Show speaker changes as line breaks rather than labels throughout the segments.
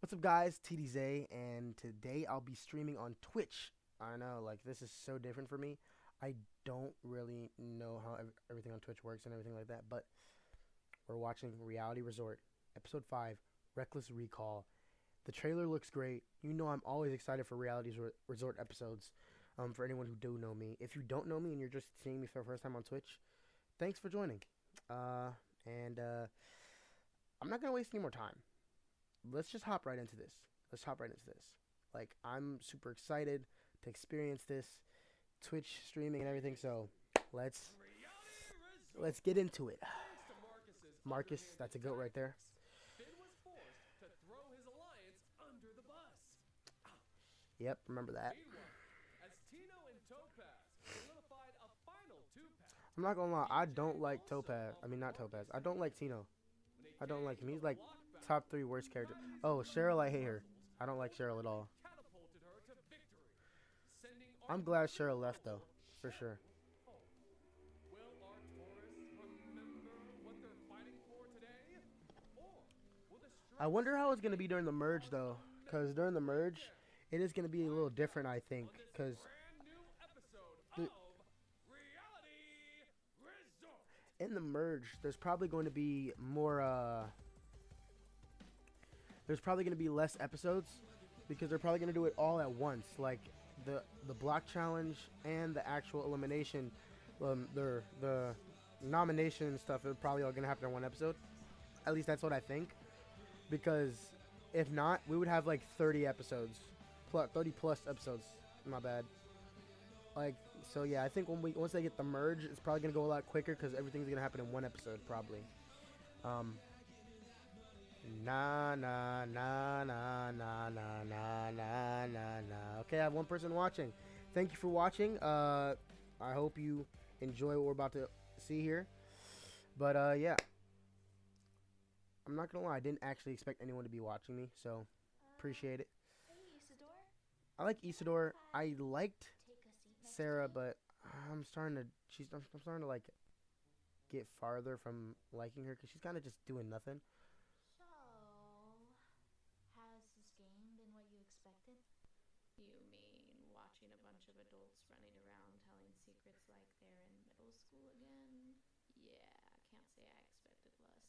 What's up, guys? TDZ, and today I'll be streaming on Twitch. I know, like, this is so different for me. I don't really know how everything on Twitch works and everything like that, but we're watching Reality Resort, Episode 5, Reckless Recall. The trailer looks great. You know, I'm always excited for Resort episodes. For anyone who do know me, if you don't know me and you're just seeing me for the first time on Twitch, thanks for joining. And I'm not gonna waste any more time. Let's just hop right into this. Let's hop right into this. Like, I'm super excited to experience this Twitch streaming and everything. So let's get into it. Marcus, that's a goat right there. Yep, remember that. I'm not gonna lie, I don't like Topaz. I mean, not Topaz. I don't like Tino. I don't like him. He's like top 3 worst character. Oh, Cheryl, I hate her. I don't like Cheryl at all. I'm glad Cheryl left though, for sure. I wonder how it's gonna be during the merge though, because during the merge, it is gonna be a little different, I think, because in the merge, there's probably going to be more. There's probably going to be less episodes because they're probably going to do it all at once, like the block challenge and the actual elimination. The nomination and stuff are probably all going to happen in one episode. At least that's what I think. Because if not, we would have like 30 episodes, 30 plus episodes. My bad. Like, so yeah, I think once they get the merge, it's probably gonna go a lot quicker because everything's gonna happen in one episode probably. Um, nah, nah, nah, nah, nah, nah, nah, nah, nah, nah. Okay, I have one person watching. Thank you for watching. I hope you enjoy what we're about to see here. But yeah, I'm not gonna lie, I didn't actually expect anyone to be watching me, so appreciate it. I like Isidore. I liked Sarah, but I'm starting to I'm starting to like get farther from liking her because she's kind of just doing nothing.
So, has this game been what you expected?
You mean watching a bunch of adults running around telling secrets like they're in middle school again? Yeah, can't say I expected less.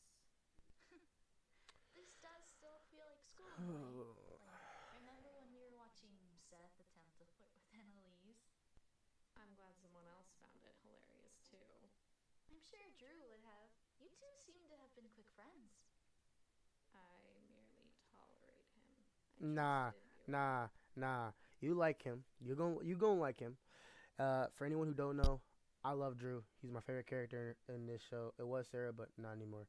This does still feel like school, right? Like, remember when we were watching Seth attempt to flirt with Annalise?
I'm glad someone else found it hilarious too.
I'm sure Drew would have. You two seem to have been quick friends.
I merely tolerate him.
Nah, nah, nah. You like him. You gonna like him. For anyone who don't know, I love Drew. He's my favorite character in this show. It was Sarah, but not anymore.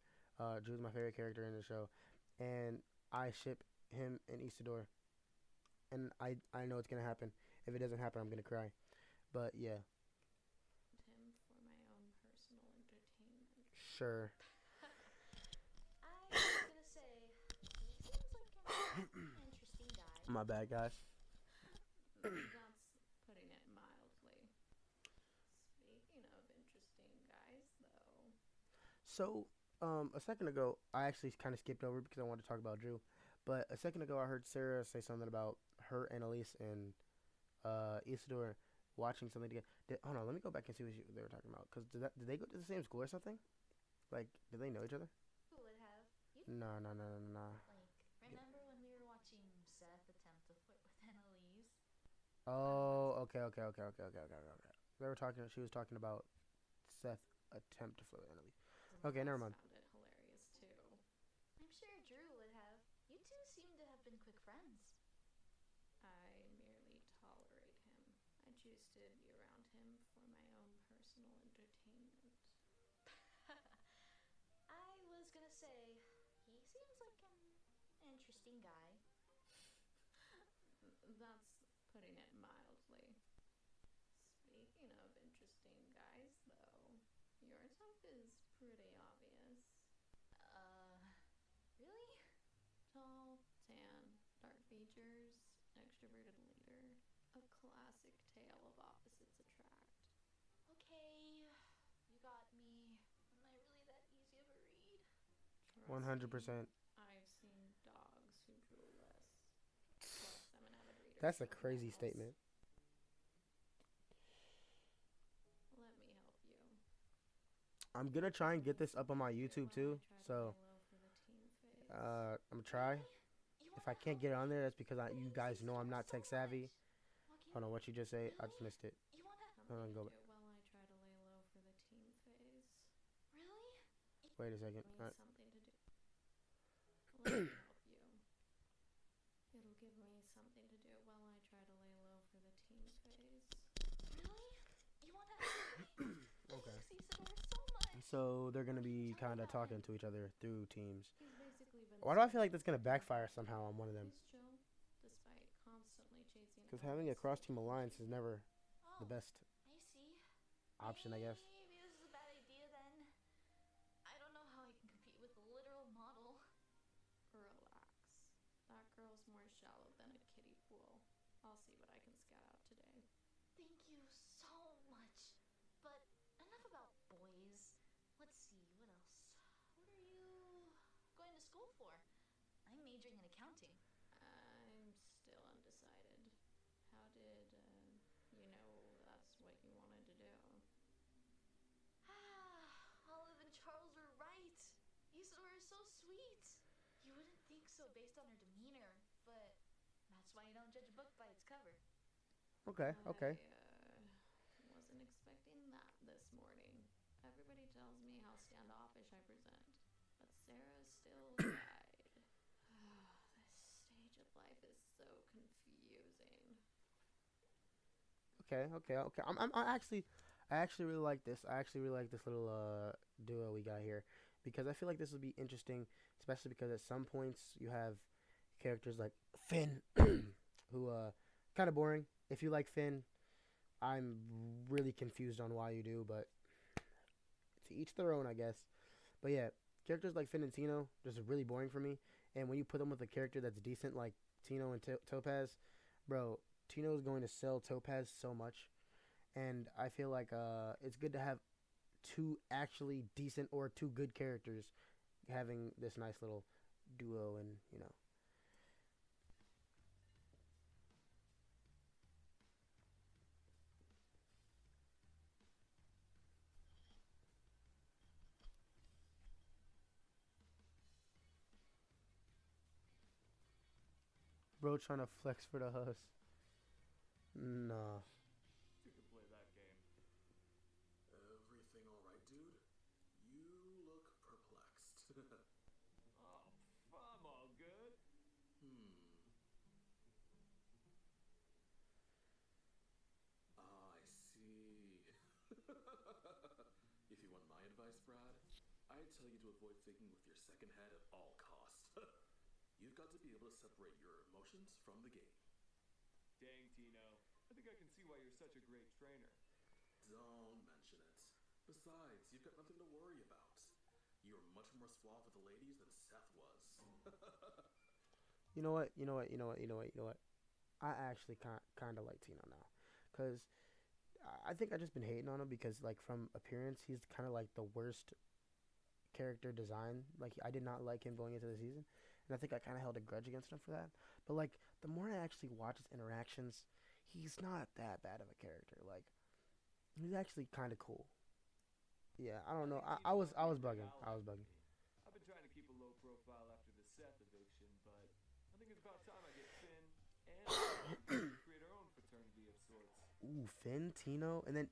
Drew's my favorite character in the show, and I ship him and Isidore. And I know it's gonna happen. If it doesn't happen, I'm gonna cry. But yeah,
Him for my own personal entertainment.
sure.
I was gonna say, he seems like an interesting guy.
My bad, guys.
That's putting it mildly. Speaking of interesting guys, though.
So, a second ago, I actually kind of skipped over because I wanted to talk about Drew. But a second ago, I heard Sarah say something about her, Annalise, and Isidore watching something together. Hold on, let me go back and see what they were talking about. Because did they go to the same school or something? Like, did they know each other?
Who would have? You
No, no, no, no, no.
like, remember when we were watching Seth attempt to flirt with Annalise?
Oh, okay, okay, okay, okay, okay, okay, okay. They were talking. She was talking about Seth attempt to flirt with Annalise. Okay, never mind.
Found it hilarious too.
I'm sure Drew would have. You two seem to have been quick friends.
I merely tolerate him. I choose to be around him for my own personal entertainment.
I was gonna say, he seems like an interesting guy.
That's putting it mildly. Speaking of interesting guys, though, your type is pretty obvious.
Really?
Tall, tan, dark features, extroverted leader. A classic tale of opposites attract.
Okay, you got me. Am I really that easy of a read?
Trust me,
100%.
I've seen dogs who drew less
That's a
so
crazy
nice.
statement.
Let me help you.
I'm
It'll
gonna
give
try and
me
get this up on
something
my
to do
YouTube
while I
too.
try to lay
So
low for the teen phase.
I'm gonna try.
Really? You
If
want
I
to
can't
help
get it
me?
on there, that's because you
Thanks,
guys know I'm
Isidore,
not
so
tech savvy.
much.
Hold on, what you just say? I just
Really?
missed it.
You want to?
Hold
Something
on,
to
go
do
back.
while I try to lay low for the teen phase.
Really?
Wait a second.
Me something to do. Let me help you. It'll give me something to do while I try to lay low for the teen phase.
Really? You want to help me?
Okay.
Thanks, Isidore, so much.
So they're gonna
What can you
be
tell me
kind of
about
talking
him?
to each other through teams.
He's basically been
Why do I feel like
searching
that's
for
gonna
me,
backfire
but
somehow on one of them?
he's chill, despite constantly chasing
Because having a
adults.
cross team alliance is never the
Oh,
best
I see.
option, I guess.
Maybe this is a bad idea then. I don't know how I can compete with the literal model.
Relax. That girl's more shallow than a kiddie pool. I'll see what I can scout out today.
Thank you so much. But enough about boys. Let's see, what else? What are you going to school for? I'm majoring in accounting.
I'm still undecided. How did, you know that's what you wanted to do?
Olive and Charles were right. Isadora is so sweet. You wouldn't think so based on her demeanor, but that's why you don't judge a book by its cover.
Okay, okay.
Wasn't expecting that this morning. Everybody tells me how standoffish I present, but Sarah's still the guide. This stage of life is so confusing.
Okay, okay, okay. I actually really like this. I actually really like this little duo we got here because I feel like this will be interesting, especially because at some points you have characters like Finn, who kind of boring. If you like Finn, I'm really confused on why you do, but to each their own, I guess. But yeah, characters like Finn and Tino just really boring for me. And when you put them with a character that's decent like Tino and Topaz, bro, Tino is going to sell Topaz so much. And I feel like it's good to have two actually decent or two good characters having this nice little duo, and bro trying to flex for the hus. Nah.
You can play that game.
Everything alright, dude? You look perplexed.
Oh, I'm all good.
Hmm. I see. If you want my advice, Brad, I'd tell you to avoid thinking with your second head at all costs. You've got to be able to separate your emotions from the game.
Dang, Tino. I think I can see why you're such a great trainer.
Don't mention it. Besides, you've got nothing to worry about. You're much more suave with the ladies than Seth was.
You know what? You know what? You know what? You know what? You know what? I actually kind of like Tino now, cause I think I just been hating on him because like from appearance he's kind of like the worst character design. Like I did not like him going into the season, and I think I kind of held a grudge against him for that. But like the more I actually watch his interactions, he's not that bad of a character. Like he's actually kind of cool. Yeah, I
I
don't know.
think
I
Tino
was
might
I
be a
was
great
bugging. I
ally
was
for
bugging.
me. I've been trying to keep a low profile after the Seth eviction, but I think it's about time I get Finn and Tino together to create our own fraternity of sorts.
Ooh, Finn, Tino, and then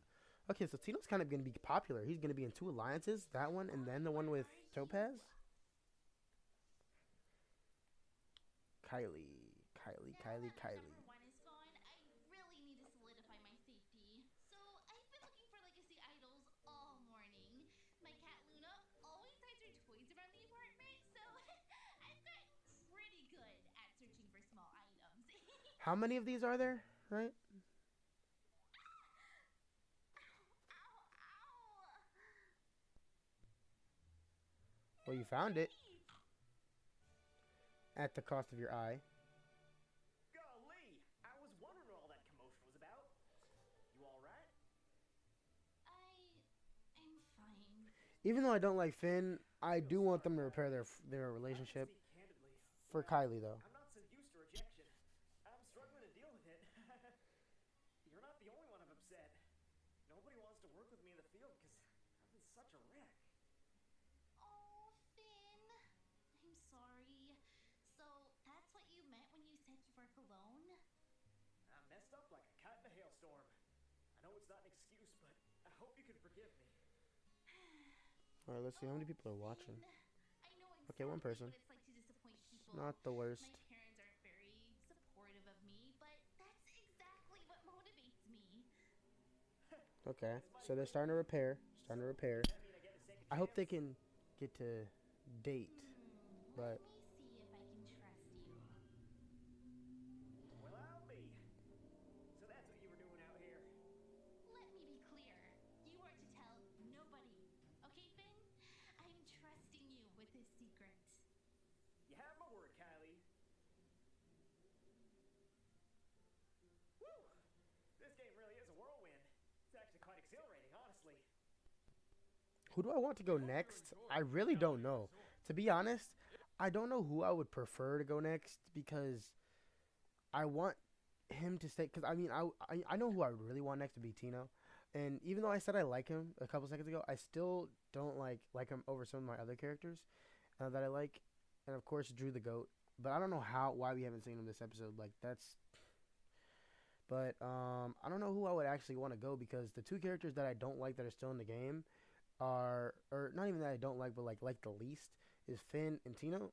okay, so Tino's kind of gonna be popular. He's gonna be in two alliances, that one, and then the one with Topaz.
Now that the summer
Kylie.
one is gone, I really need to solidify my safety. So I've been looking for legacy idols all morning. My cat Luna always hides her toys around the apartment, so I've gotten pretty good at searching for small items.
How many of these are there? Right?
Ow, ow,
Well,
no,
you found it
wait!
at the cost of your eye.
Golly, I was wondering what all that commotion was about. You alright?
I'm fine.
Even though I don't like Finn, I
Real
do want
sorry
them to
about
repair
this.
their
If I can
relationship
speak candidly,
for
well,
Kylie though.
I'm not so used to rejection. I'm struggling to deal with the only one I'm upset. Nobody wants to work with me in the field because I've been such a wreck.
Oh, Finn. I'm sorry. So, that's what you meant when you said you work alone?
I messed up like a cat in a hailstorm. I know it's not an excuse, but I hope you can forgive me.
All right, let's see how many
Oh,
people are watching.
Finn. I know
Okay, one
exactly
person.
what it's like to disappoint
It's
people.
not the worst.
My parents aren't very supportive of me, but that's exactly what motivates me.
Okay,
As my
so they're
friend
starting to
Pete.
repair.
So,
Starting to repair.
does that mean I get a second
I hope
chance?
they can get to date,
Let
but
me see if I can trust you.
Well, I'll be. So that's what you were doing out here.
Let me be clear. You are to tell nobody. Okay, Finn? I'm trusting you with this secret.
You have my word, Kylie. Woo! This game really is a whirlwind. It's actually quite exhilarating, honestly.
who do I want to go next? I really don't know. To be honest, I don't know who I would prefer to go next because I want him to stay. Because I mean, I know who I really want next to be Tino, and even though I said I like him a couple seconds ago, I still don't like him over some of my other characters that I like, and of course Drew the Goat. But I don't know why we haven't seen him this episode. Like that's. But I don't know who I would actually want to go because the two characters that I don't like that are still in the game are, or not even that I don't like, but like the least is Finn and Tino.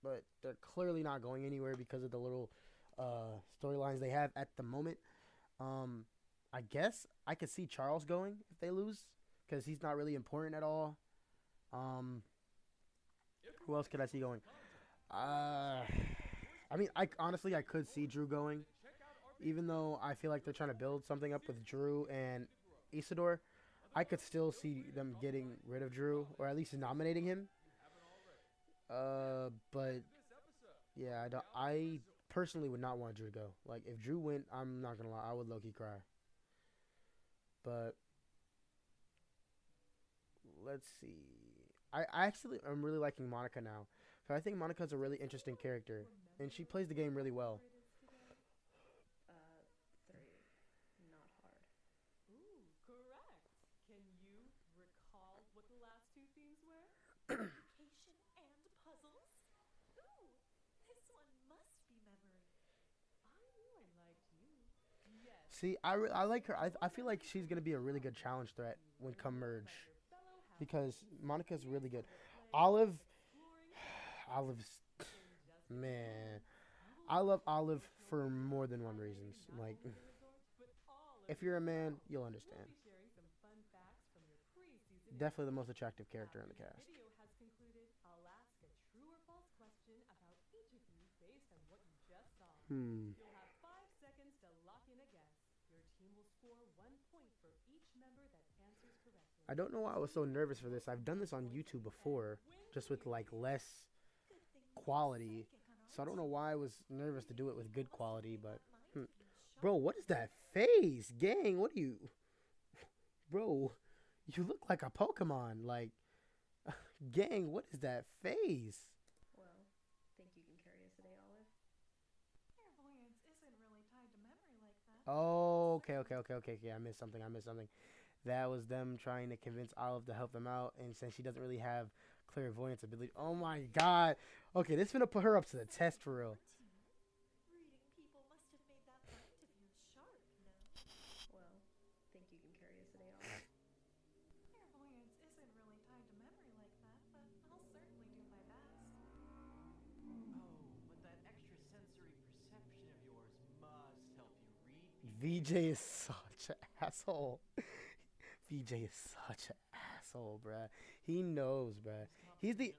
But they're clearly not going anywhere because of the little storylines they have at the moment. Um, I guess I could see Charles going if they lose because he's not really important at all. Um, who else could I see going? Uh, I mean, I honestly I could see Drew going, even though I feel like they're trying to build something up with Drew and Isidore. I could still see them getting rid of Drew or at least nominating him. But yeah, I don't. I personally would not want Drew to go. Like if Drew went, I'm not gonna lie, I would low key cry. But let's see. I actually am really liking Monica now. So I think Monica's a really interesting character, and she plays the game really well.
Three. Not hard.
Ooh, correct. Can you recall what the last two themes were? Education and puzzles? Ooh, this one must be memory. I knew I liked you. Yes.
See, I like her. I feel like she's gonna be a really good challenge threat when come merge because Monica's really good. Olive, Olive's man. I love Olive for more than one reasons. Like, if you're a man, you'll understand. Definitely the most attractive character in the cast.
Video has concluded. I'll ask a true or false question about each of you based on what you just saw. You'll have 5 seconds to lock in a guess. Your team will score 1 point for each member that answers correctly.
I don't know why I was so nervous for this. I've done this on YouTube before, just with like less quality. So I don't know why I was nervous to do it with good quality, but bro, what is that face? Gang, what are you? Bro, you look like a Pokemon. Like, gang, what is that face?
Well, think you can carry us today, Olive?
Clairvoyance isn't really tied to memory like that.
Oh, okay. I missed something. That was them trying to convince Olive to help them out, and since she doesn't really have clairvoyance ability. Oh my god. Okay, this is gonna put her up to the test for real.
Reading people must have made that mind of yours sharp, no?
Well, think you can carry us today, Olive?
Clairvoyance isn't really tied to memory like that, but I'll certainly do my best.
Oh, but that extrasensory perception of yours must help you read people.
VJ is such an asshole. VJ is such an asshole, bruh. He knows, bruh. He's the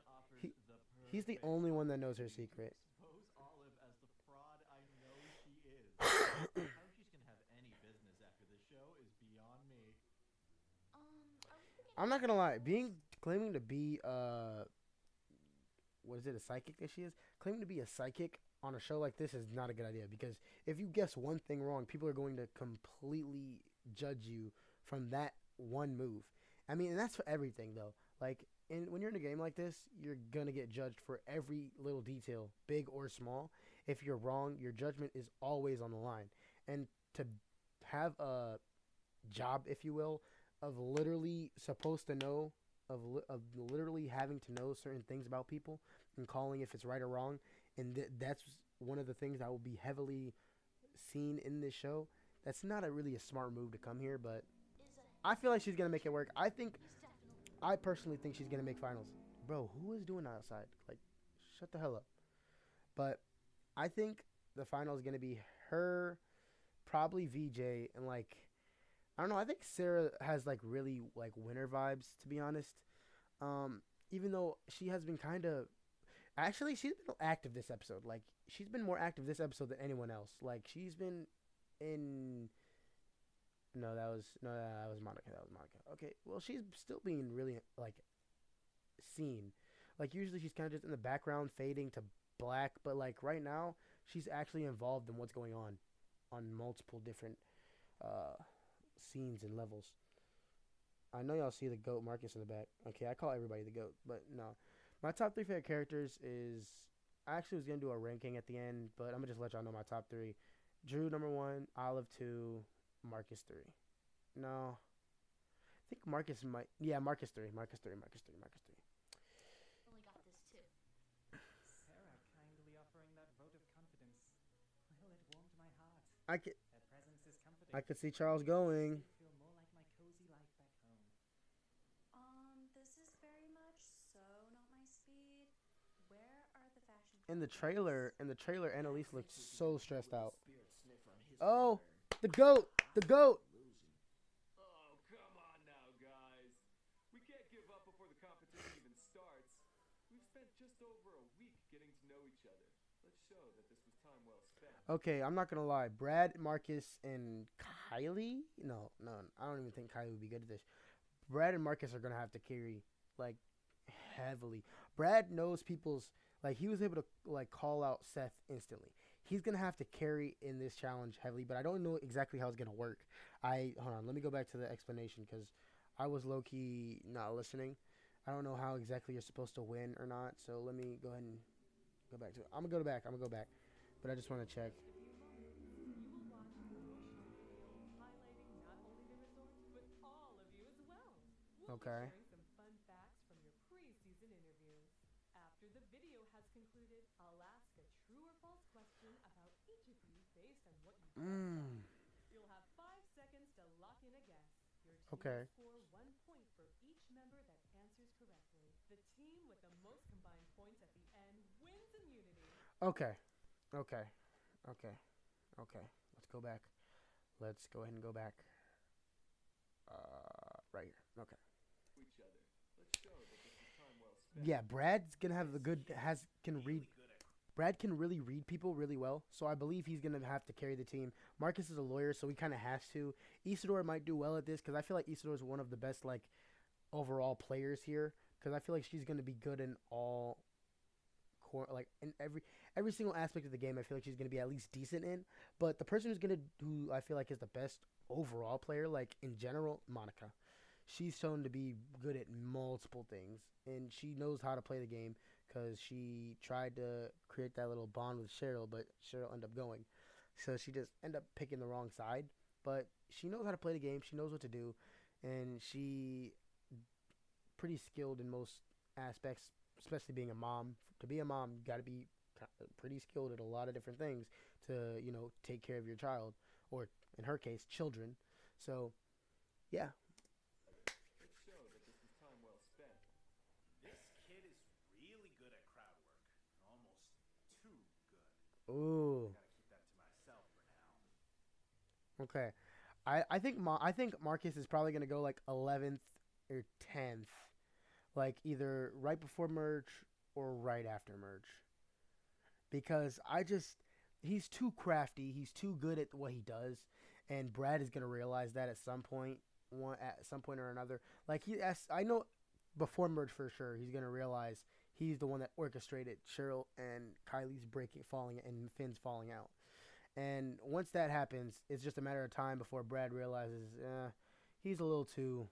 he's the only one that knows her secret.
Expose Olive as the fraud I know she is. How she's gonna have any business after the show is beyond me.
Are we beginning
I'm not gonna lie,
to-
claiming to be what is it, a psychic that she is? Claiming to be a psychic on a show like this is not a good idea because if you guess one thing wrong, people are going to completely judge you from that one move. I mean, and that's for everything though. Like, when you're in a game like this, you're gonna get judged for every little detail, big or small. If you're wrong, your judgment is always on the line. And to have a job, if you will, of literally supposed to know, of literally having to know certain things about people and calling if it's right or wrong, and that's one of the things that will be heavily seen in this show. That's not a really a smart move to come here, but
Is a
I feel like she's gonna make it work.
he's definitely
I personally think she's gonna make finals. Bro, who is doing that outside? Like, shut the hell up. But I think the final is gonna be her, probably VJ, and like I don't know. I think Sarah has like really like winner vibes, to be honest. Um, Even though she has been kind of actually she's been active this episode. Like she's been more active this episode than anyone else. Like she's been in that was Monica. That was Monica. Okay, well she's still being really like seen. Like usually she's kind of just in the background fading to black, but like right now she's actually involved in what's going on multiple different uh scenes and levels. I know y'all see the goat Marcus in the back. Okay, I call everybody the goat, but no. My top three favorite characters is I actually was gonna do a ranking at the end, but I'm gonna just let y'all know my top three. Drew number one, Olive two, Marcus three. No, I think Marcus might. Yeah, Marcus three, Marcus three, Marcus three, Marcus three.
only got this too.
Sarah kindly offering that vote of confidence. Well, it warmed my heart.
I could
Her presence is comforting.
I could see Charles going.
Makes me feel more like my cozy life back home.
This is very much so not my speed. Where are the fashion
In the trailer, Annalise looked so stressed out.
Spirit sniffer on his
Oh,
return.
the goat, the goat.
Losing.
Oh, come on now, guys. We can't give up before the competition even starts. We've spent just over a week getting to know each other. Let's show that this was time well spent.
Okay, I'm not gonna lie. Brad, Marcus, and Kylie. No, no, I don't even think Kylie would be good at this. Brad and Marcus are gonna have to carry like heavily. Brad knows people's like he was able to like call out Seth instantly. He's gonna have to carry in this challenge heavily, but I don't know exactly how it's gonna work. I hold on. Let me go back to the explanation because I was low key not listening. I don't know how exactly you're supposed to win or not. So let me go ahead and go back to it. I'm gonna go back. I'm gonna go back, but I just want to check.
In just a few moments, you will watch an emotional video highlighting not only the resort, but all of you as well. We'll be
Okay.
sharing some fun facts from your pre-season interviews. After the video has concluded, I'll ask a true or false question about each of you based on what you just saw.
Mm.
You'll have 5 seconds to lock in a guess. Your team
Okay.
will score 1 point for each member that answers correctly. The team with the most combined points at the end wins immunity.
Okay. Okay. Okay. Okay. Let's go back. Let's go ahead and go back. Right here. Okay.
Each other. Let's show that this was time well spent.
Yeah, Brad's gonna have the good has can read. Brad can really read people really well, so I believe he's gonna have to carry the team. Marcus is a lawyer, so he kind of has to. Isidore might do well at this because I feel like Isidore is one of the best like overall players here because I feel like she's gonna be good in all like in every single aspect of the game. I feel like she's gonna be at least decent in. But the person who I feel like is the best overall player, like in general, Monica. She's shown to be good at multiple things, and she knows how to play the game because she tried to create that little bond with Cheryl, but Cheryl ended up going. So she just ended up picking the wrong side. But she knows how to play the game. She knows what to do, and she pretty skilled in most aspects, especially being a mom. To be a mom, you got to be pretty skilled at a lot of different things to take care of your child, or in her case, children. So yeah.
Let's show that this was time well spent.
This kid is really good at crowd work. Almost too good.
Ooh.
Gotta keep that to myself for now.
Okay. I think Marcus is probably gonna go like 11th or 10th, like either right before merge or right after merge, because he's too crafty. He's too good at what he does, and Brad is gonna realize that at some point or another. Like I know before merge for sure, he's gonna realize he's the one that orchestrated Cheryl and Kylie's falling and Finn's falling out. And once that happens, it's just a matter of time before Brad realizes he's a little too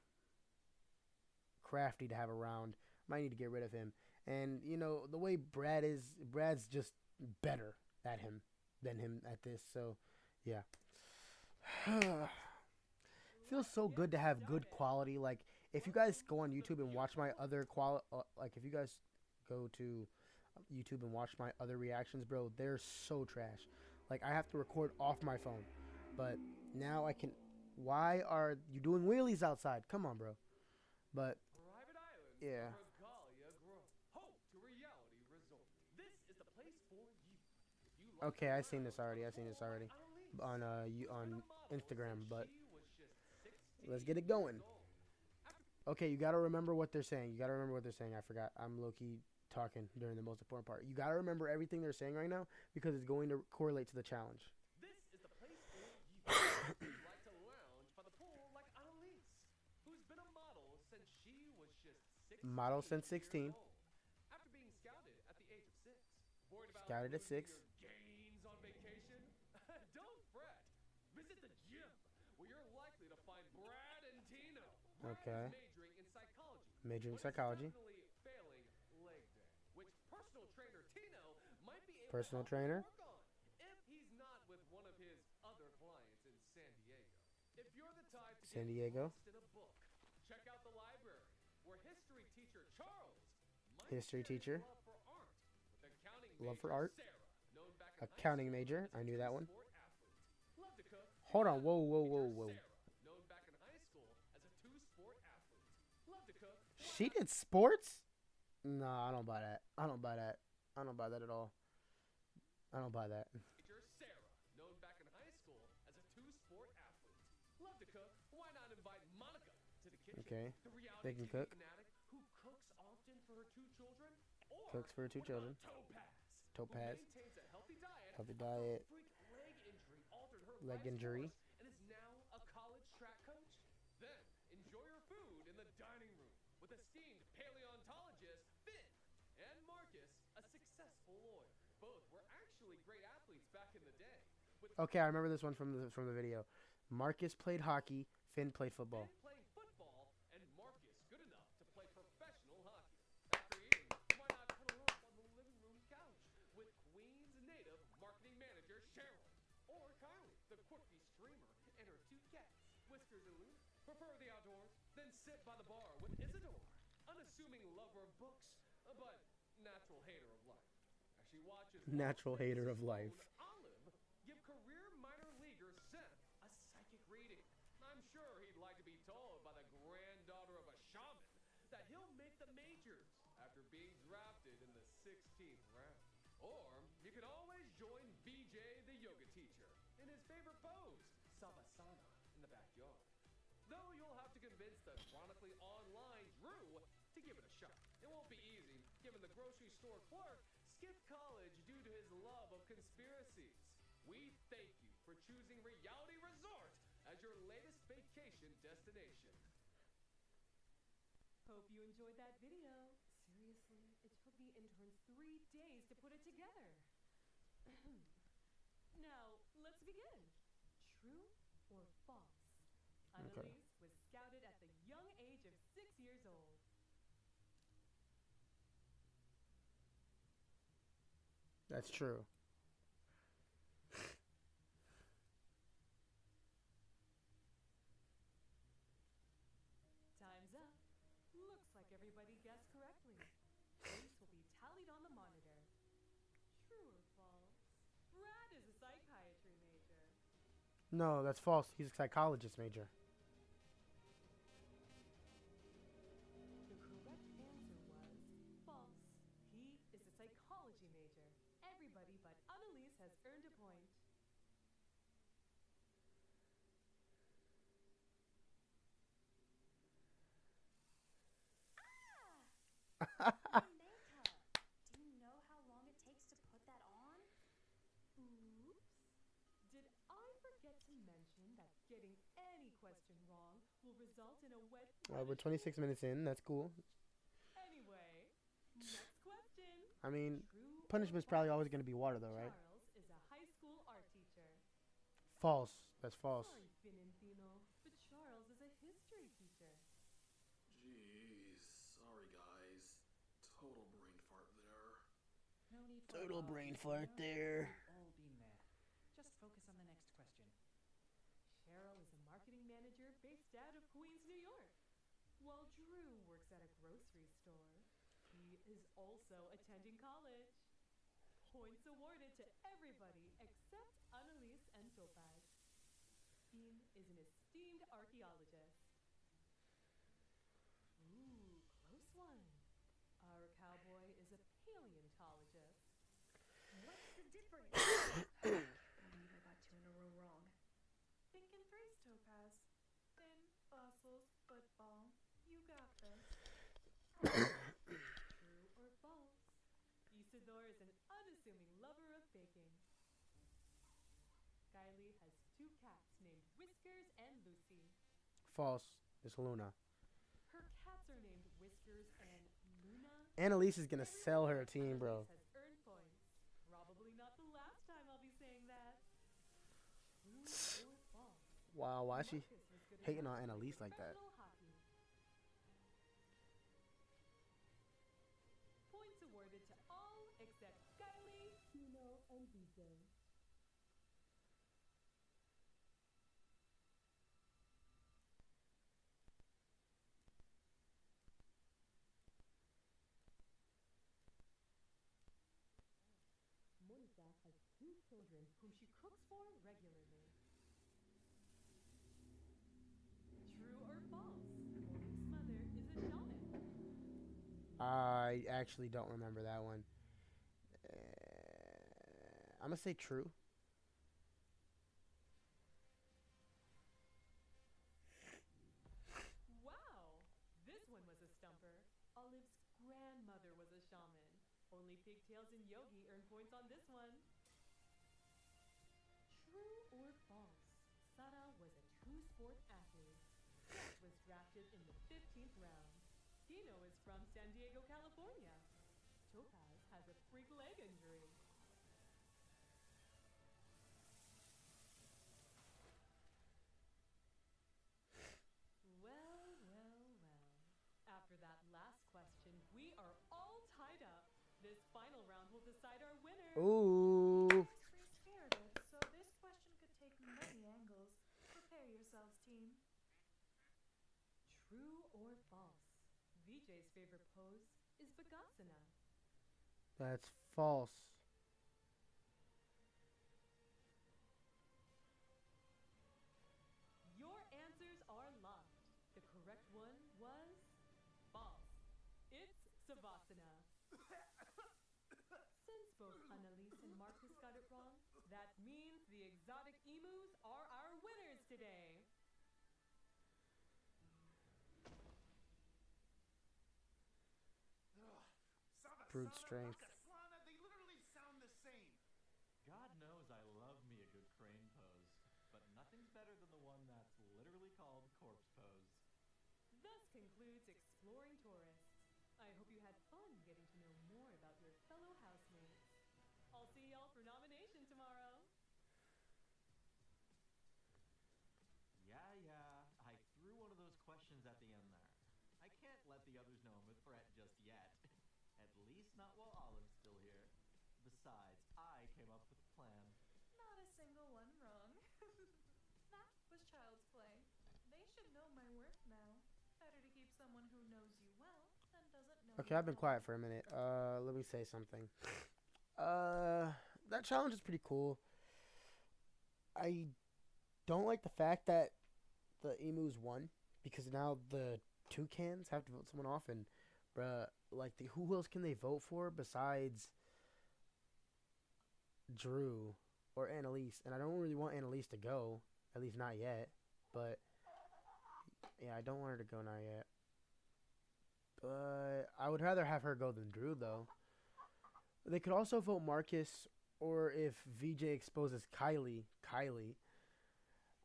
crafty to have around. Might need to get rid of him. And the way Brad's just better at him than him at this. So, yeah. Feels so good to have good quality. Like if you guys go on YouTube and watch my other like if you guys go to YouTube and watch my other reactions, bro, they're so trash. Like I have to record off my phone, but now I can. Why are you doing wheelies outside? Come on, bro. But
Private Islands
yeah.
of Regalia Grove. Home to Reality Resort. This is the place for you. If you like
Okay,
to
I seen
learn
this
from
already.
the
I seen this
bull like
already
Annalise,
on
who's been
on
a model
Instagram.
since
But
she was just 16
let's get it
years
going.
old. After
Okay, you gotta remember what they're saying. You gotta remember what they're saying. I forgot. I'm low key talking during the most important part. You gotta remember everything they're saying right now because it's going to correlate to the challenge.
this is the place for you. If you like to lounge by the pool like Annalise, who's been a model since she was just 16
Model since
years
16.
old. After being scouted at the age of 6. Worried about
Scouted at
losing
6.
your gains on vacation? Don't fret. Visit the gym, where you're likely to find Brad and Tino. Brad
Okay.
is majoring in psychology.
Majoring
but
psychology.
is definitely failing leg day, which personal trainer Tino might be able
Personal
to help him
trainer.
work on if he's not with one of his other clients in San Diego. If you're the type to
San
get
Diego.
lost in a book, check out the library, where history teacher Charles might
History
share his
teacher.
love for art with accounting
Love for
major
art.
Sarah, known back in high
Accounting
school
major.
as a
I knew that one.
two-sport athlete. Love to cook.
Hold on.
Math
Whoa, whoa,
major
whoa, whoa.
Sarah, known back in high school as a two-sport athlete. Love to cook.
She did sports? Nah, I don't buy that. I don't buy that. I don't buy that at all. I don't buy that.
Teacher Sarah, known back in high school as a two-sport athlete. Love to cook. Why not invite Monica to the kitchen?
Okay.
The
They
reality
can
TV
cook.
fanatic who cooks often for her 2 children? Or
Cooks for her 2
what
children.
about Topaz,
Topaz.
who maintains a healthy diet
Healthy
after a
diet.
freak leg injury altered her
Leg
life's
injury.
course and is now a college track coach? Then enjoy your food in the dining room with esteemed paleontologist Finn and Marcus, a successful lawyer. Both were actually great athletes back in the day. With
Okay, I remember this one from the video. Marcus played hockey. Finn played football.
Finn playing football and Marcus good enough to play professional hockey. After eating, why not cuddle up on the living room couch with Queens native marketing manager Cheryl? Or Kylie, the quirky streamer, and her 2 cats, Whiskers and Luna. Prefer the outdoors? Then sit by the bar with Isidore, unassuming lover of books, but natural hater of life. As she watches
Natural
Las
hater
Vegas'
of life.
own Olive give career minor leaguer Seth a psychic reading. I'm sure he'd like to be told by the granddaughter of a shaman that he'll make the majors after being drafted in the 16th round. Or you can always join BJ the yoga teacher in his favorite pose, Savasana, in the backyard. Though you'll have to convince the chronically online Drew to give it a shot. It won't be easy, given the grocery store clerk skipped college due to his love of conspiracies. We thank you for choosing Reality Resort as your latest vacation destination.
Hope you enjoyed that video. Seriously, it took the interns 3 days to put it together. Now, let's begin. True or false?
Okay.
Annalise was scouted at the young age of 6 years old.
That's true.
Time's up. Looks like everybody guessed correctly. Points will be tallied on the monitor. True or false? Brad is a psychiatry major.
No, that's false. He's a psychologist major.
The correct answer was false. He is a psychology major. Everybody but Annalise has earned a point.
Makeup. Do you know how long it takes to put that on?
Oops. Did I forget to mention that getting any question wrong will result in a wet
We're 26 minutes in. That's cool.
Anyway, next question.
I mean,
True or
punishment's probably always
false?
going to be water, though, right?
Charles is a high school art teacher.
False. That's false.
Sorry, Finn and Thino, but Charles is a history teacher.
Jeez. Sorry, guys. Total brain fart there.
No need for
Total brain
apologies,
fart
Nina.
there.
We'll all be meh. Just focus on the next question.
based out of Queens, New York. While Drew works at a grocery store, he is also attending college. Points awarded to everybody except Annalise and Topaz. Ian is an esteemed archaeologist. Ooh, close one. Our cowboy is a paleontologist.
What's the difference? I believe I got two in a row wrong.
Think in threes, Topaz. Thin, fossils, football. You got this. True or false? Isidore is an unassuming lover of baking. Kylie has two cats named Whiskers and Lucy.
False. It's Luna.
Her cats are named Whiskers and Luna.
Annalise is gonna sell her
Everyone
team,
but
bro.
Annalise has earned points. Probably not the last time I'll be saying that. True or false?
Wow, why is she
Marcus was good
hating
enough
on
to play
Annalise like that?
professional hockey. Points awarded to all except Kylie, Tino, and DJ. Monica has two children whom she cooks for regularly. True or false? Monique's mother is a shaman.
I actually don't remember that one. I'm gonna say true.
Wow! This one was a stumper. Olive's grandmother was a shaman. Only Pigtails and Yogi earned points on this one. True or false? Sara was a true sport athlete. Jess was drafted in the 15th round. Dino is from San Diego, California. Topaz has a freak leg injury. Well, well, well. After that last question, we are all tied up. This final round will decide our winner.
Ooh.
You guys free-spirited, so this question could take many angles. Prepare yourselves, team.
True or false? VJ's favorite pose is Vagasana.
That's false.
Your answers are locked. The correct one was false. It's Savasana. Since both Annalise and Marcus got it wrong, that means the exotic emus are our winners today.
Brute
Savasana,
strength.
Vakasana, they literally sound the same.
God knows I love me a good crane pose, but nothing's better than the one that's literally called corpse pose.
Thus concludes Exploring Tourists. I hope you had fun getting to know more about your fellow housemates. I'll see y'all for nomination tomorrow.
Yeah, I threw one of those questions at the end there. I can't let the others know I'm a threat just yet. At least not while Olive's still here. Besides, I came up with the plan.
Not a single one wrong. That was child's play. They should know my worth now. Better to keep someone who knows you well than doesn't know
Okay,
you
I've been
at
quiet
all.
for a minute. Let me say something. That challenge is pretty cool. I don't like the fact that the emus won because now the toucans have to vote someone off, and bruh, like who else can they vote for besides Drew or Annalise? And I don't really want Annalise to go, at least not yet. But yeah, I don't want her to go not yet. But I would rather have her go than Drew, though. They could also vote Marcus, or if VJ exposes Kylie.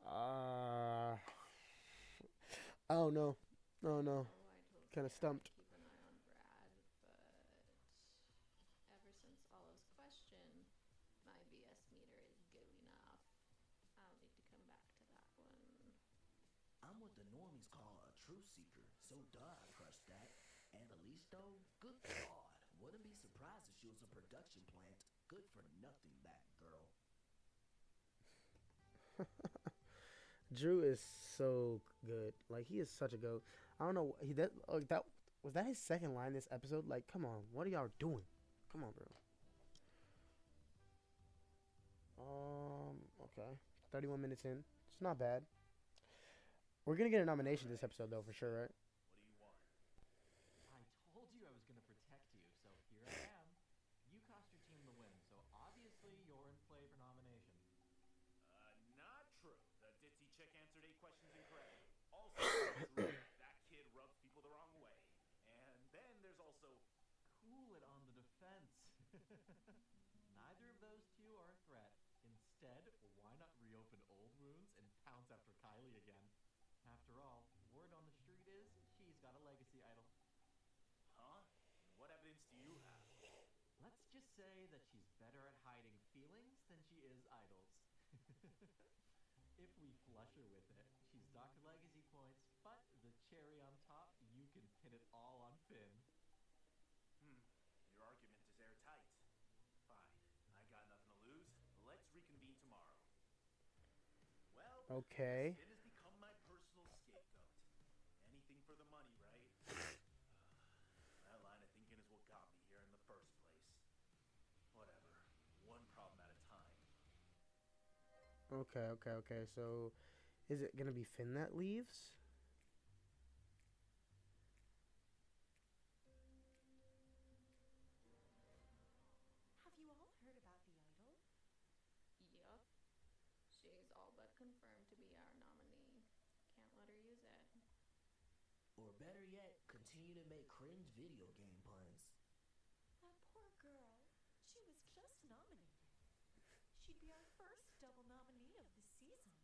Uh, I don't know. No, no.
Oh, I told
Kind of
Sarah I'd
stumped.
keep an eye on Brad, but ever since Olive's question, my BS meter is going off. I'll need to come back to that one.
I'm what the normies call a truth seeker, so duh, I crushed that. Annalise, though, good God. Wouldn't be surprised if she was a production plant. Good for nothing, that girl.
Drew is so good. Like he is such a goat. I don't know. He that was that his second line this episode. Like, come on, what are y'all doing? Come on, bro. Okay. 31 minutes in. It's not bad. We're gonna get a nomination this episode though, for sure, right?
What do you want?
I told you I was going to protect you, so here I am. You cost your team the win, so obviously you're in play for nomination.
Not true. The ditzy chick answered 8 questions incorrectly. Also, Drew, that kid rubs people the wrong way. And then there's also.
Cool it on the defense. Neither of those two are a threat. Instead, why not reopen old wounds and pounce after Kylie again? After all, word on the street is she's got a legacy idol.
Huh? And what evidence do you have?
Let's just say that she's better at hiding feelings than she is idols. If we flush her with it, she's docked legacy points, but the cherry on top, you can pin it all on Finn.
Your argument is airtight. Fine. I got nothing to lose. Let's reconvene tomorrow. Well,
Okay.
Finn has become my personal scapegoat. Anything for the money, right? That line of thinking is what got me here in the first place. Whatever. One problem at a time.
Okay. So, is it gonna be Finn that leaves?
Have you all heard about the idol?
Yup. She's all but confirmed to be our nominee. Can't let her use it.
Or better yet, continue to make cringe video game puns.
That poor girl. She was just nominated. She'd be our first double nominee of the season.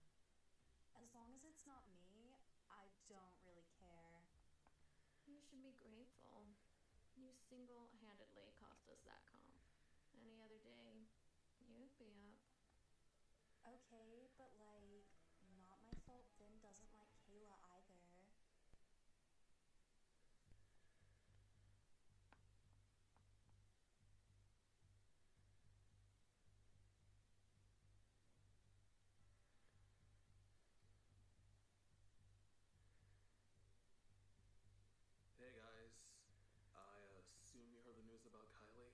As long as it's not me, I don't really care.
You should be grateful. You single-handedly cost us that comp. Any other day, you'd be up.
Okay, but like, not my fault Finn doesn't like Kayla either.
Hey guys, I assume you heard the news about Kylie?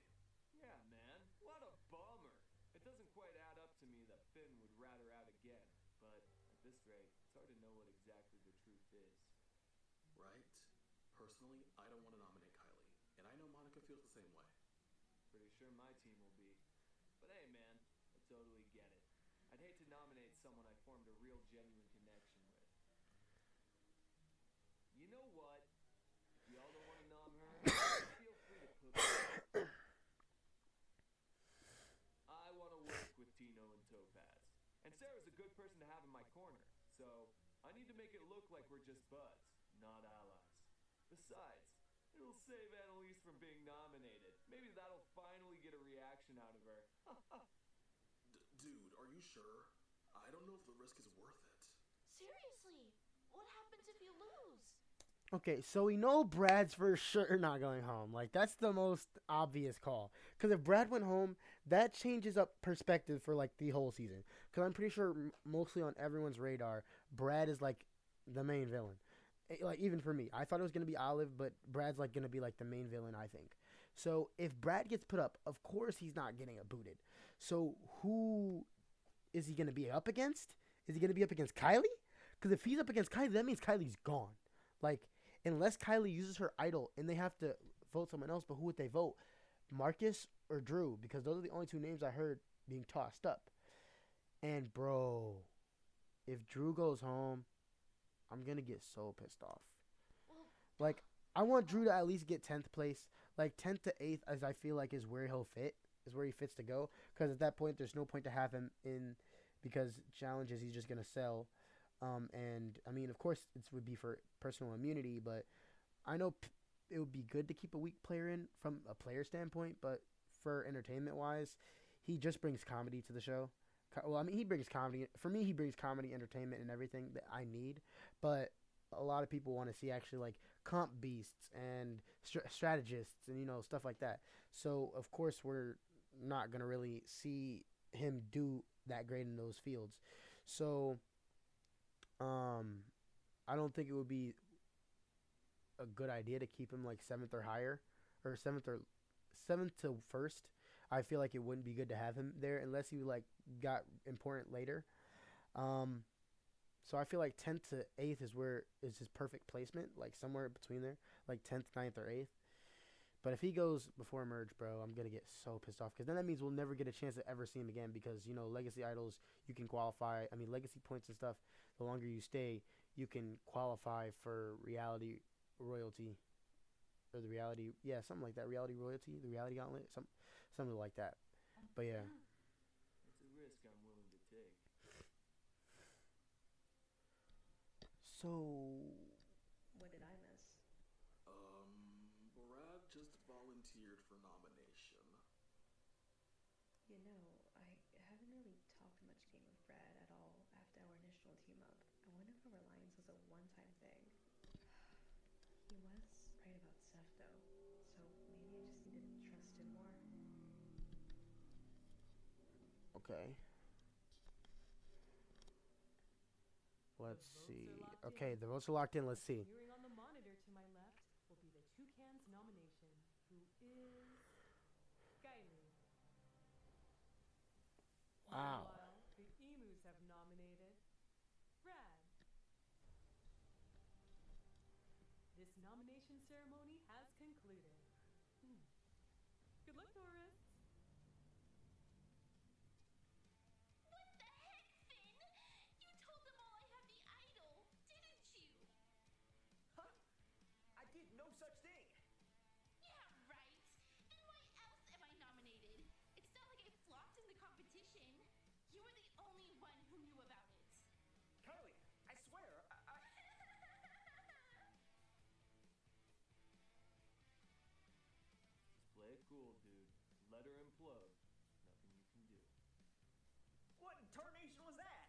Yeah, man. What a bummer. It doesn't quite add up to me that Finn would rat her out again. But at this rate, it's hard to know what exactly the truth is.
Right? Personally, I don't want to nominate Kylie, and I know Monica feels the same way.
Pretty sure my team will be. But hey, man, I totally get it. I'd hate to nominate someone I formed a real genuine connection with. You know what? If y'all don't want to nom her, feel free to put me down. I want to work with Tino and Topaz. And Sarah's a good person to have in my corner. So I need to make it look like we're just buds, not allies. Besides, it'll save Annalise from being nominated. Maybe that'll finally get a reaction out of her.
Dude, are you sure? I don't know if the risk is worth it.
Seriously, what happens if you lose?
Okay, so we know Brad's for sure not going home. Like that's the most obvious call. Because if Brad went home, that changes up perspective for like the whole season. Because I'm pretty sure mostly on everyone's radar, Brad is like the main villain. Like even for me, I thought it was gonna be Olive, but Brad's like gonna be like the main villain. I think. So if Brad gets put up, of course he's not getting booted. So who is he gonna be up against? Is he gonna be up against Kylie? Because if he's up against Kylie, that means Kylie's gone. Like unless Kylie uses her idol and they have to vote someone else, but who would they vote? Marcus or Drew? Because those are the only two names I heard being tossed up. And bro, if Drew goes home, I'm gonna get so pissed off.
Well,
Like I want Drew to at least get 10th place, like 10th to 8th, as I feel like is where he'll fit, is where he fits to go. Because at that point, there's no point to have him in, because challenges he's just gonna sell. And I mean, of course, it would be for personal immunity, but I know it would be good to keep a weak player in from a player standpoint, but for entertainment wise, he just brings comedy to the show. Well, I mean, he brings comedy. For me, he brings comedy, entertainment, and everything that I need. But a lot of people want to see actually like comp beasts and strategists and stuff like that. So of course we're not gonna really see him do that great in those fields. So Um, I don't think it would be a good idea to keep him like seventh or higher, or seventh to first. I feel like it wouldn't be good to have him there unless he like got important later. Um, so I feel like 10th to 8th is where is his perfect placement, like somewhere between there, like 10th, ninth, or 8th. But if he goes before merge, bro, I'm gonna get so pissed off because then that means we'll never get a chance to ever see him again because legacy idols you can qualify. I mean legacy points and stuff. The longer you stay, you can qualify for reality royalty or the reality, yeah, something like that. Reality royalty, the reality gauntlet, something like that. But yeah,
It's a risk I'm willing to take.
so
What did I miss?
Brad just volunteered for nomination.
You know, I haven't really talked much game with Brad at all after our initial team up. I wonder if our alliance was a one-time thing. He was right about Seth though, so maybe I just need to trust him more.
okay,
The
let's
votes are
see.
locked
Okay,
in.
the votes are locked in. Let's see.
Appearing on the monitor to my left will be the Toucan's nomination, who is Kylie.
Wow.
Meanwhile, the Emus have nominated Brad. This nomination ceremony has concluded. Good luck, tourists.
What the heck, Finn? You told them all I have the idol, didn't you?
Huh? I did no such thing.
Yeah, right. Then why else am I nominated? It's not like I flopped in the competition. You were the only one who knew about it.
Kylie, I swear,
Just play it cool, dude. Let her implode. Nothing you can do.
What in tarnation was that?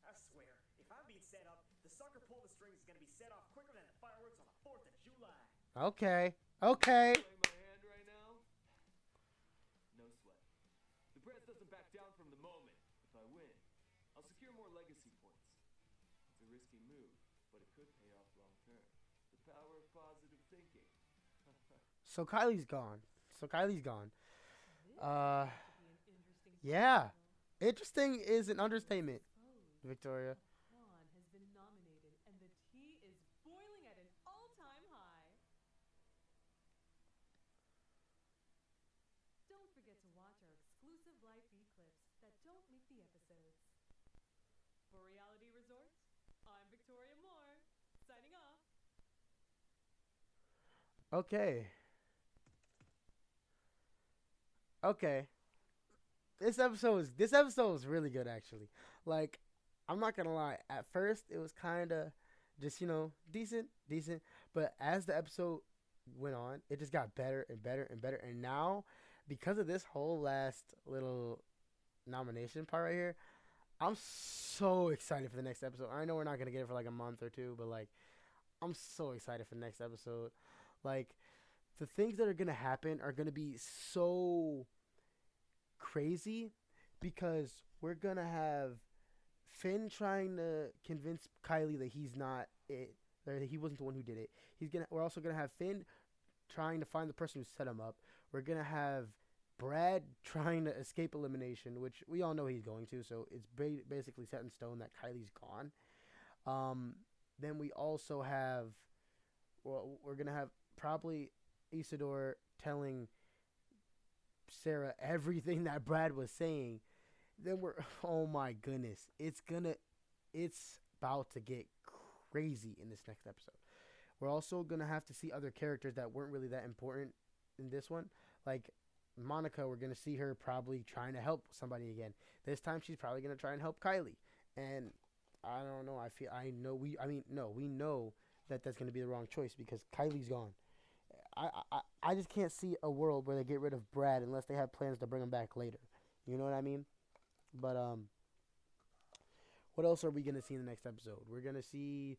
I swear, if I'm being set up, the sucker pull the strings is gonna be set off quicker than the fireworks on the 4th of July.
Okay. Okay.
Playing my hand right now? No sweat. The press doesn't back down from the moment. If I win, I'll secure more legacy points. It's a risky move, but it could pay off long term. The power of positive thinking.
So Kylie's gone.
This
Uh,
is going to be an interesting final
yeah.
battle.
Interesting is an understatement,
Suppose
Victoria.
a pawn has been nominated, and the tea is boiling at an all-time high. Don't forget to watch our exclusive live feed clips that don't make the episodes. For Reality Resort, I'm Victoria Moore, signing off.
Okay. Okay. This episode was really good actually. Like, I'm not gonna lie. At first, it was kind of just decent, but as the episode went on, it just got better and better and better. And now, because of this whole last little nomination part right here, I'm so excited for the next episode. I know we're not gonna get it for like a month or two, but like, I'm so excited for the next episode. Like, the things that are gonna happen are gonna be so crazy because we're gonna have Finn trying to convince Kylie that he's not it, or that he wasn't the one who did it. We're also gonna have Finn trying to find the person who set him up. We're gonna have Brad trying to escape elimination, which we all know he's going to. So it's basically set in stone that Kylie's gone. Um, then we also have, well, we're gonna have probably Isidore telling Sarah everything that Brad was saying. Then we're oh my goodness, it's about to get crazy in this next episode. We're also gonna have to see other characters that weren't really that important in this one, like Monica. We're gonna see her probably trying to help somebody again. This time she's probably gonna try and help Kylie, and I don't know. I know we. I mean, no, we know that that's gonna be the wrong choice because Kylie's gone. I just can't see a world where they get rid of Brad unless they have plans to bring him back later. You know what I mean? But what else are we gonna see in the next episode? We're gonna see.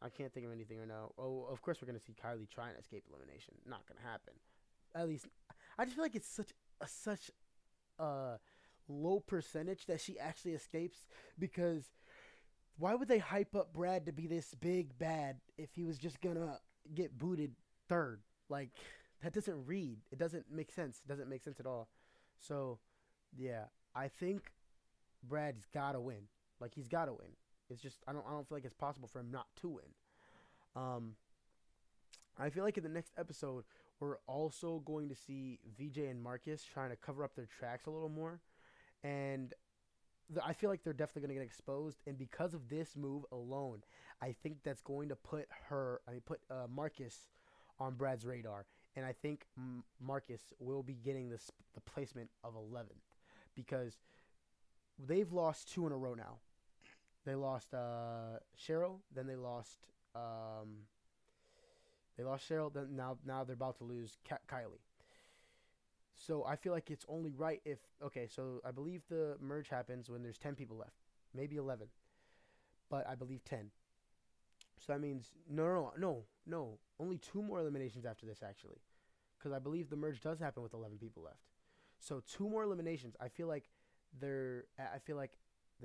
I can't think of anything right now. Oh, of course we're gonna see Kylie trying to escape elimination. Not gonna happen. At least, I just feel like it's such a low percentage that she actually escapes, because why would they hype up Brad to be this big bad if he was just gonna get booted third? Like, that doesn't read. It doesn't make sense. It doesn't make sense at all. So yeah, I think Brad's gotta win. Like, he's gotta win. It's just I don't feel like it's possible for him not to win. Um, I feel like in the next episode we're also going to see VJ and Marcus trying to cover up their tracks a little more, and I feel like they're definitely going to get exposed. And because of this move alone, I think that's going to put Marcus on Brad's radar, and I think Marcus will be getting the placement of 11th, because they've lost two in a row now. They lost Cheryl, then they lost Cheryl, then now they're about to lose Kylie. So I feel like it's only right if, okay. So I believe the merge happens when there's 10 people left, maybe 11, but I believe 10. So that means no, only two more eliminations after this actually, because I believe the merge does happen with 11 people left. So two more eliminations. I feel like the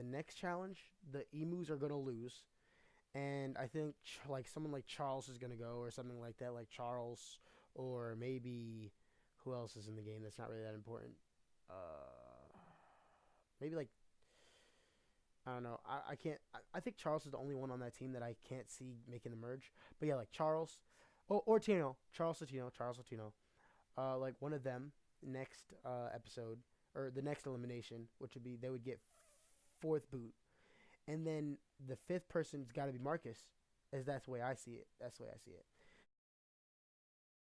next challenge, the emus are gonna lose, and I think like someone like Charles is gonna go or something like that, like Charles, or maybe who else is in the game that's not really that important. Maybe like, I don't know. I can't. I think Charles is the only one on that team that I can't see making the merge. But yeah, like Charles, or Tino, Charles Latino. Like one of them next episode, or the next elimination, which would be they would get fourth boot, and then the fifth person's got to be Marcus, as that's the way I see it. That's the way I see it.